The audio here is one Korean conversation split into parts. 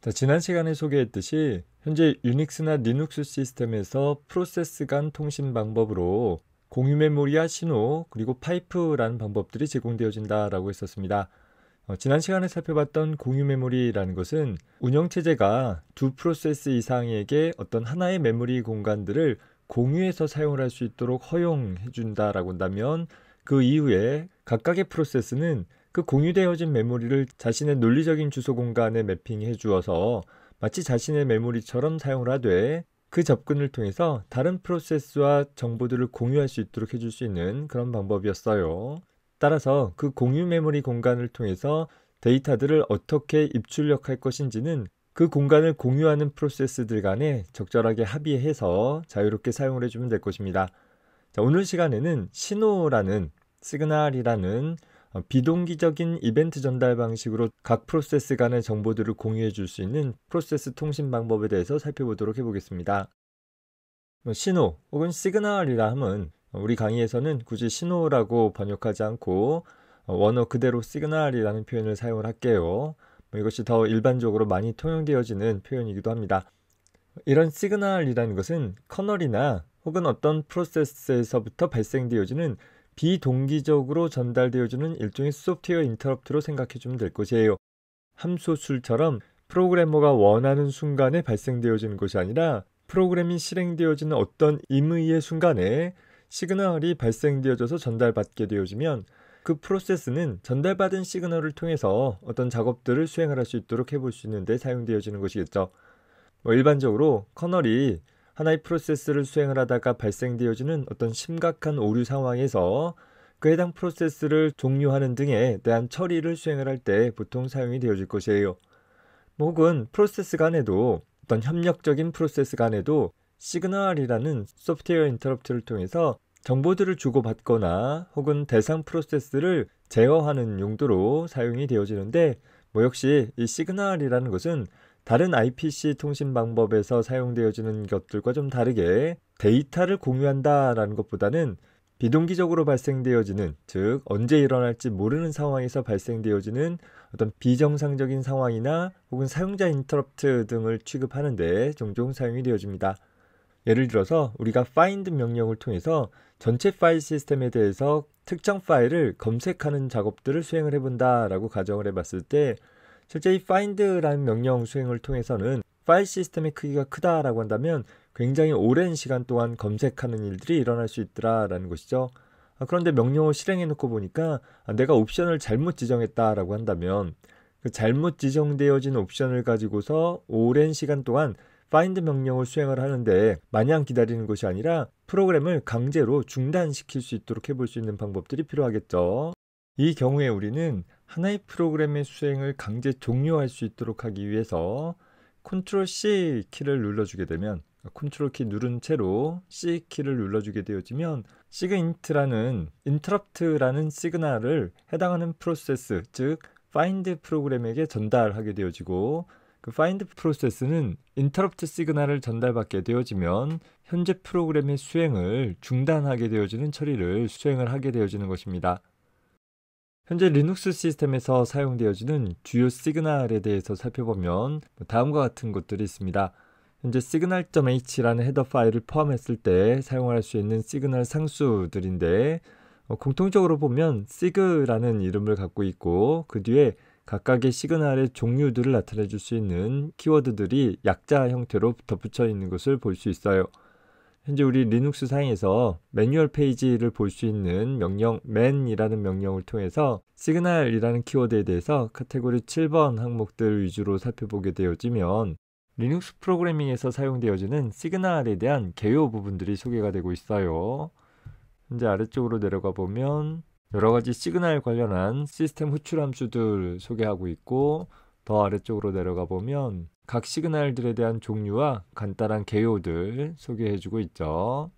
자, 지난 시간에 소개했듯이 현재 유닉스나 리눅스 시스템에서 프로세스 간 통신 방법으로 공유 메모리와 신호 그리고 파이프라는 방법들이 제공되어진다라고 했었습니다. 지난 시간에 살펴봤던 공유 메모리라는 것은 운영체제가 두 프로세스 이상에게 어떤 하나의 메모리 공간들을 공유해서 사용을 할 수 있도록 허용해 준다라고 한다면 그 이후에 각각의 프로세스는 그 공유되어진 메모리를 자신의 논리적인 주소 공간에 매핑해 주어서 마치 자신의 메모리처럼 사용을 하되 그 접근을 통해서 다른 프로세스와 정보들을 공유할 수 있도록 해줄 수 있는 그런 방법이었어요. 따라서 그 공유 메모리 공간을 통해서 데이터들을 어떻게 입출력할 것인지는 그 공간을 공유하는 프로세스들 간에 적절하게 합의해서 자유롭게 사용을 해주면 될 것입니다. 자, 오늘 시간에는 신호라는 시그널이라는 비동기적인 이벤트 전달 방식으로 각 프로세스 간의 정보들을 공유해 줄 수 있는 프로세스 통신 방법에 대해서 살펴보도록 해보겠습니다. 신호 혹은 시그널이라 함은 우리 강의에서는 굳이 신호라고 번역하지 않고 원어 그대로 시그널이라는 표현을 사용을 할게요. 이것이 더 일반적으로 많이 통용되어지는 표현이기도 합니다. 이런 시그널이라는 것은 커널이나 혹은 어떤 프로세스에서부터 발생되어지는 비동기적으로 전달되어지는 일종의 소프트웨어 인터럽트로 생각해주면 될 것이에요. 함소술처럼 프로그래머가 원하는 순간에 발생되어지는 것이 아니라 프로그램이 실행되어지는 어떤 임의의 순간에 시그널이 발생되어져서 전달받게 되어지면 그 프로세스는 전달받은 시그널을 통해서 어떤 작업들을 수행을 할 수 있도록 해볼 수 있는데 사용되어지는 것이겠죠. 일반적으로 커널이 하나의 프로세스를 수행을 하다가 발생되어지는 어떤 심각한 오류 상황에서 그 해당 프로세스를 종료하는 등에 대한 처리를 수행을 할 때 보통 사용이 되어질 것이에요. 혹은 프로세스 간에도 어떤 협력적인 프로세스 간에도 시그널이라는 소프트웨어 인터럽트를 통해서 정보들을 주고받거나 혹은 대상 프로세스를 제어하는 용도로 사용이 되어지는데 역시 이 시그널이라는 것은 다른 IPC 통신 방법에서 사용되어지는 것들과 좀 다르게 데이터를 공유한다라는 것보다는 비동기적으로 발생되어지는, 즉 언제 일어날지 모르는 상황에서 발생되어지는 어떤 비정상적인 상황이나 혹은 사용자 인터럽트 등을 취급하는 데 종종 사용이 되어집니다. 예를 들어서 우리가 find 명령을 통해서 전체 파일 시스템에 대해서 특정 파일을 검색하는 작업들을 수행을 해본다라고 가정을 해봤을 때 실제 이 find라는 명령 수행을 통해서는 파일 시스템의 크기가 크다라고 한다면 굉장히 오랜 시간 동안 검색하는 일들이 일어날 수 있더라라는 것이죠. 그런데 명령을 실행해 놓고 보니까 내가 옵션을 잘못 지정했다라고 한다면 그 잘못 지정되어진 옵션을 가지고서 오랜 시간 동안 find 명령을 수행을 하는데 마냥 기다리는 것이 아니라 프로그램을 강제로 중단시킬 수 있도록 해볼 수 있는 방법들이 필요하겠죠. 이 경우에 우리는 하나의 프로그램의 수행을 강제 종료할 수 있도록 하기 위해서 컨트롤 C 키를 눌러주게 되면 컨트롤 키 누른 채로 C 키를 눌러주게 되어지면 시그인트라는 인터럽트라는 시그널을 해당하는 프로세스, 즉 find 프로그램에게 전달하게 되어지고 그 find 프로세스는 인터럽트 시그널을 전달받게 되어지면 현재 프로그램의 수행을 중단하게 되어지는 처리를 수행을 하게 되어지는 것입니다. 현재 리눅스 시스템에서 사용되어지는 주요 시그널에 대해서 살펴보면 다음과 같은 것들이 있습니다. 현재 signal.h라는 헤더 파일을 포함했을 때 사용할 수 있는 시그널 상수들인데 공통적으로 보면 sig라는 이름을 갖고 있고 그 뒤에 각각의 시그널의 종류들을 나타내 줄 수 있는 키워드들이 약자 형태로 덧붙여 있는 것을 볼 수 있어요. 현재 우리 리눅스 상에서 매뉴얼 페이지를 볼 수 있는 명령 man이라는 명령을 통해서 시그널이라는 키워드에 대해서 카테고리 7번 항목들 위주로 살펴보게 되어지면 리눅스 프로그래밍에서 사용되어지는 시그널에 대한 개요 부분들이 소개가 되고 있어요. 현재 아래쪽으로 내려가 보면 여러가지 시그널 관련한 시스템 호출 함수들 소개하고 있고 더 아래쪽으로 내려가 보면 각 시그널들에 대한 종류와 간단한 개요들 소개해주고 있죠.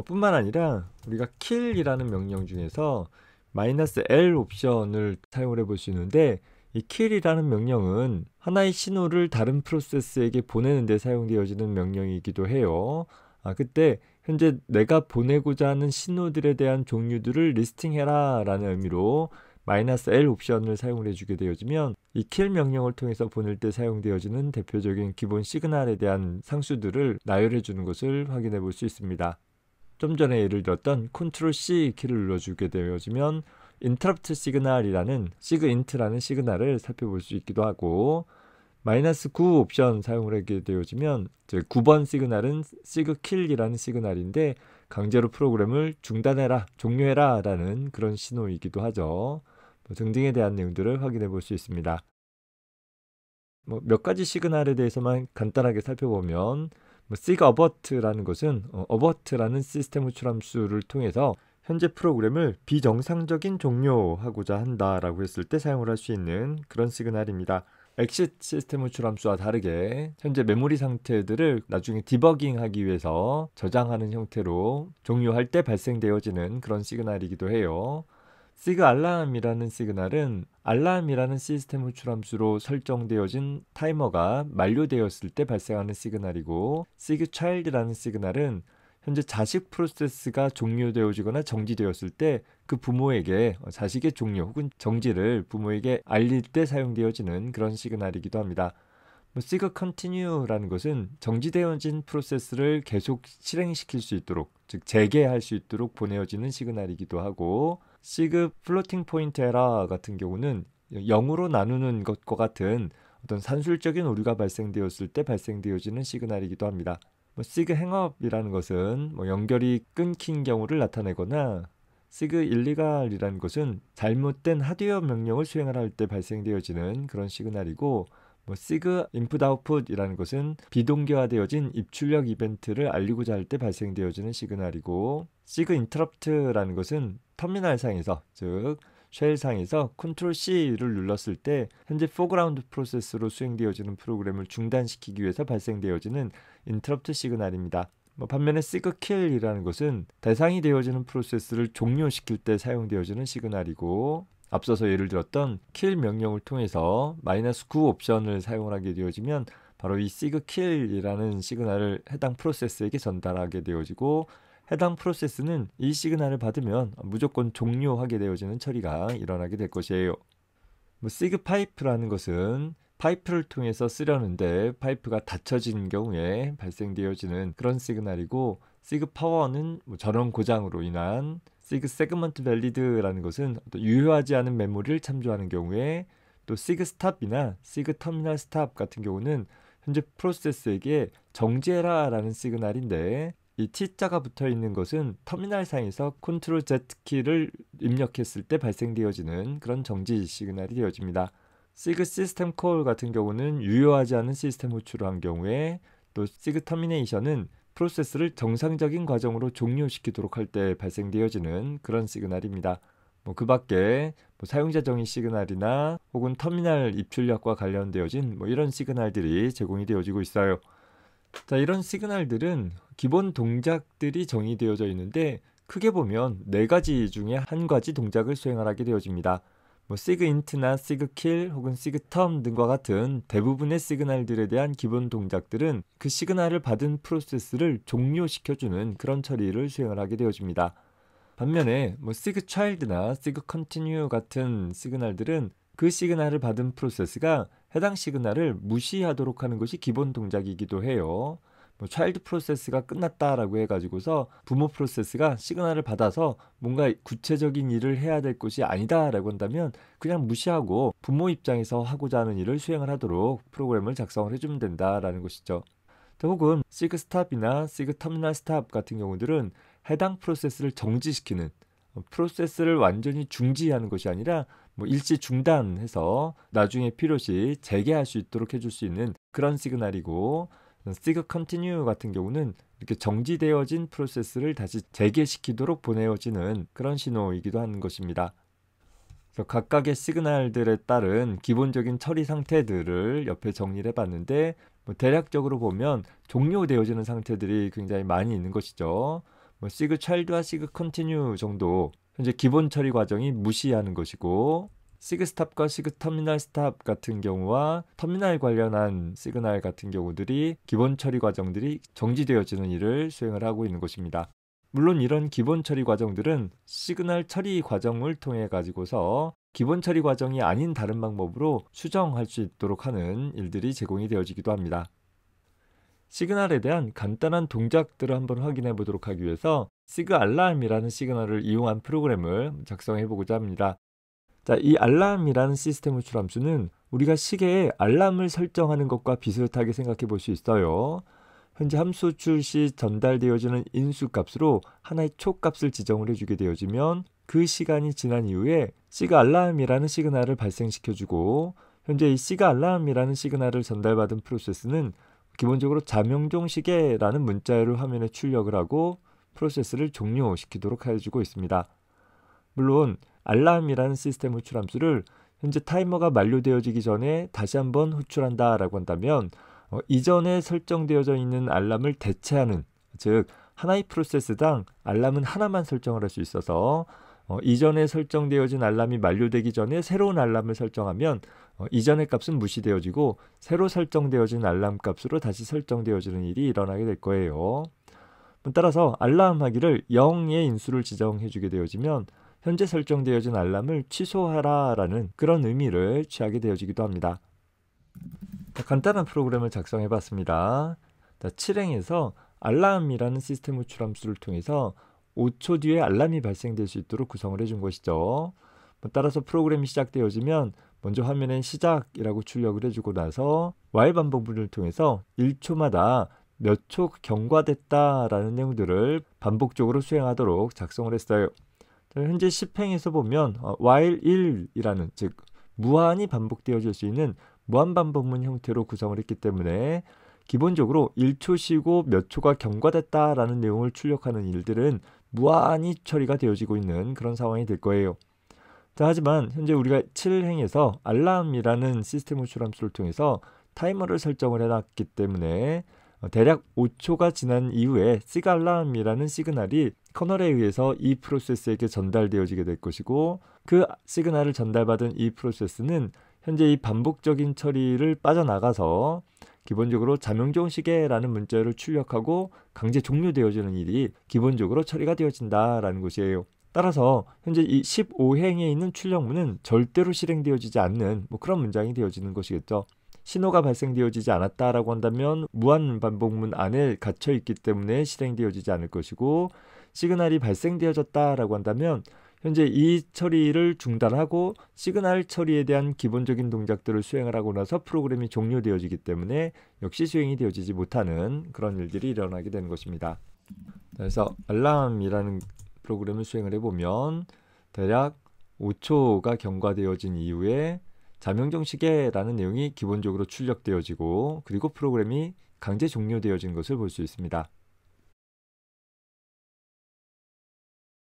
뿐만 아니라 우리가 kill이라는 명령 중에서 -l 옵션을 사용을 해볼 수 있는데 이 kill이라는 명령은 하나의 신호를 다른 프로세스에게 보내는 데 사용되어지는 명령이기도 해요. 그때 현재 내가 보내고자 하는 신호들에 대한 종류들을 리스팅해라 라는 의미로 "-l 옵션을 사용을 해주게 되어지면 이 kill 명령을 통해서 보낼 때 사용되어지는 대표적인 기본 시그널에 대한 상수들을 나열해 주는 것을 확인해 볼 수 있습니다. 좀 전에 예를 들었던 Ctrl+C 키를 눌러주게 되어지면 interrupt signal이라는 sigint라는 시그널을 살펴볼 수 있기도 하고, -9 옵션 사용을 하게 되어지면 9번 시그널은 sigkill이라는 시그널인데 강제로 프로그램을 중단해라, 종료해라 라는 그런 신호이기도 하죠. 등등에 대한 내용들을 확인해 볼 수 있습니다. 몇 가지 시그널에 대해서만 간단하게 살펴보면 sigabert라는 것은 abert라는 시스템 호출 함수를 통해서 현재 프로그램을 비정상적인 종료하고자 한다라고 했을 때 사용을 할 수 있는 그런 시그널입니다. exit 시스템 호출 함수와 다르게 현재 메모리 상태들을 나중에 디버깅하기 위해서 저장하는 형태로 종료할 때 발생되어지는 그런 시그널이기도 해요. sigalarm이라는 시그널은 알람이라는 시스템 호출 함수로 설정되어진 타이머가 만료되었을 때 발생하는 시그널이고, sigchild라는 시그널은 현재 자식 프로세스가 종료되어지거나 정지되었을 때 그 부모에게 자식의 종료 혹은 정지를 부모에게 알릴 때 사용되어지는 그런 시그널이기도 합니다. sigcontinue라는 것은 정지되어진 프로세스를 계속 실행시킬 수 있도록, 즉 재개할 수 있도록 보내어지는 시그널이기도 하고, sig floating point error 같은 경우는 0으로 나누는 것과 같은 어떤 산술적인 오류가 발생되었을 때 발생되어지는 시그널이기도 합니다. sig hangup이라는 것은 연결이 끊긴 경우를 나타내거나, sig illegal이라는 것은 잘못된 하드웨어 명령을 수행할 때 발생되어지는 그런 시그널이고, sig input output이라는 것은 비동기화되어진 입출력 이벤트를 알리고자 할 때 발생되어지는 시그널이고, sig interrupt라는 것은 터미널상에서, 즉 쉘상에서 Ctrl+C를 눌렀을 때 현재 foreground 프로세스로 수행되어지는 프로그램을 중단시키기 위해서 발생되어지는 interrupt 시그널입니다. 반면에 sigkill이라는 것은 대상이 되어지는 프로세스를 종료시킬 때 사용되어지는 시그널이고, 앞서서 예를 들었던 kill 명령을 통해서 -9 옵션을 사용하게 되어지면 바로 이 sigkill이라는 시그널을 해당 프로세스에게 전달하게 되어지고, 해당 프로세스는 이 시그널을 받으면 무조건 종료하게 되어지는 처리가 일어나게 될 것이에요. sigpipe라는 것은 파이프를 통해서 쓰려는데 파이프가 닫혀진 경우에 발생되어지는 그런 시그널이고, sigpower는 전원 고장으로 인한, sig-segment valid라는 것은 유효하지 않은 메모리를 참조하는 경우에, 또 sigstop이나 sigterminal stop 같은 경우는 현재 프로세스에게 정지해라 라는 시그널인데, 이 T자가 붙어 있는 것은 터미널상에서 Ctrl Z 키를 입력했을 때 발생되어지는 그런 정지 시그널이 되어집니다. sig system call 같은 경우는 유효하지 않은 시스템 호출을 한 경우에, 또 sig termination은 프로세스를 정상적인 과정으로 종료시키도록 할 때 발생되어지는 그런 시그널입니다. 그 밖에 사용자 정의 시그널이나 혹은 터미널 입출력과 관련되어진 이런 시그널들이 제공이 되어지고 있어요. 자, 이런 시그널들은 기본 동작들이 정의되어져 있는데 크게 보면 4가지 중에 한 가지 동작을 수행하게 되어집니다. sigint나 sigkill 혹은 sigterm 등과 같은 대부분의 시그널들에 대한 기본 동작들은 그 시그널을 받은 프로세스를 종료시켜주는 그런 처리를 수행을 하게 되어집니다. 반면에 sigchild나 sigcontinue 같은 시그널들은 그 시그널을 받은 프로세스가 해당 시그널을 무시하도록 하는 것이 기본 동작이기도 해요. 차일드 프로세스가 끝났다라고 해가지고서 부모 프로세스가 시그널을 받아서 뭔가 구체적인 일을 해야 될 것이 아니다라고 한다면 그냥 무시하고 부모 입장에서 하고자 하는 일을 수행을 하도록 프로그램을 작성을 해주면 된다라는 것이죠. 혹은 sigstop이나 sigterminalstop 같은 경우들은 해당 프로세스를 정지시키는, 프로세스를 완전히 중지하는 것이 아니라 일시 중단해서 나중에 필요시 재개할 수 있도록 해줄 수 있는 그런 시그널이고, sigcontinue 같은 경우는 이렇게 정지되어진 프로세스를 다시 재개시키도록 보내어지는 그런 신호이기도 하는 것입니다. 그래서 각각의 시그널들에 따른 기본적인 처리 상태들을 옆에 정리를 해봤는데, 대략적으로 보면 종료되어지는 상태들이 굉장히 많이 있는 것이죠. sigchild와 sigcontinue 정도 현재 기본 처리 과정이 무시하는 것이고, sigstop과 sigterminalstop 같은 경우와 터미널 관련한 시그널 같은 경우들이 기본 처리 과정들이 정지되어지는 일을 수행을 하고 있는 것입니다. 물론 이런 기본 처리 과정들은 시그널 처리 과정을 통해 가지고서 기본 처리 과정이 아닌 다른 방법으로 수정할 수 있도록 하는 일들이 제공이 되어지기도 합니다. 시그널에 대한 간단한 동작들을 한번 확인해 보도록 하기 위해서 시그알람이라는 시그널을 이용한 프로그램을 작성해 보고자 합니다. 자, 이 알람이라는 시스템 호출 함수는 우리가 시계에 알람을 설정하는 것과 비슷하게 생각해 볼 수 있어요. 현재 함수 호출 시 전달되어지는 인수 값으로 하나의 촉값을 지정을 해주게 되어지면 그 시간이 지난 이후에 시그알람이라는 시그널을 발생시켜주고, 현재 이 시그알람이라는 시그널을 전달받은 프로세스는 기본적으로 자명종 시계라는 문자열을 화면에 출력을 하고 프로세스를 종료시키도록 해주고 있습니다. 물론 알람이라는 시스템 호출 함수를 현재 타이머가 만료되어지기 전에 다시 한번 호출한다 라고 한다면 이전에 설정되어져 있는 알람을 대체하는, 즉 하나의 프로세스당 알람은 하나만 설정을 할 수 있어서 이전에 설정되어진 알람이 만료되기 전에 새로운 알람을 설정하면 이전의 값은 무시되어지고 새로 설정되어진 알람 값으로 다시 설정되어지는 일이 일어나게 될 거예요. 따라서 알람하기를 0의 인수를 지정해 주게 되어지면 현재 설정되어진 알람을 취소하라 라는 그런 의미를 취하게 되어지기도 합니다. 간단한 프로그램을 작성해 봤습니다. 7행에서 알람이라는 시스템 호출 함수를 통해서 5초 뒤에 알람이 발생될 수 있도록 구성을 해준 것이죠. 따라서 프로그램이 시작되어지면 먼저 화면에 시작이라고 출력을 해주고 나서 while 반복문을 통해서 1초마다 몇 초 경과됐다라는 내용들을 반복적으로 수행하도록 작성을 했어요. 현재 10행에서 보면 while 1이라는, 즉 무한히 반복되어질 수 있는 무한 반복문 형태로 구성을 했기 때문에 기본적으로 1초 쉬고 몇 초가 경과됐다라는 내용을 출력하는 일들은 무한히 처리가 되어지고 있는 그런 상황이 될 거예요. 자, 하지만 현재 우리가 7행에서 알람이라는 시스템 호출 함수를 통해서 타이머를 설정을 해놨기 때문에 대략 5초가 지난 이후에 시그알람이라는 시그널이 커널에 의해서 이 프로세스에게 전달되어지게 될 것이고, 그 시그널을 전달받은 이 프로세스는 현재 이 반복적인 처리를 빠져나가서 기본적으로 자명종 시계라는 문자를 출력하고 강제 종료되어지는 일이 기본적으로 처리가 되어진다라는 것이에요. 따라서 현재 이 15행에 있는 출력문은 절대로 실행되어지지 않는 그런 문장이 되어지는 것이겠죠. 신호가 발생되어지지 않았다라고 한다면 무한 반복문 안에 갇혀 있기 때문에 실행되어지지 않을 것이고, 시그널이 발생되어졌다라고 한다면 현재 이 처리를 중단하고 시그널 처리에 대한 기본적인 동작들을 수행을 하고 나서 프로그램이 종료되어지기 때문에 역시 수행이 되어지지 못하는 그런 일들이 일어나게 되는 것입니다. 그래서 알람이라는 프로그램을 수행을 해보면 대략 5초가 경과되어진 이후에 자명종 시계라는 내용이 기본적으로 출력되어지고, 그리고 프로그램이 강제 종료되어진 것을 볼 수 있습니다.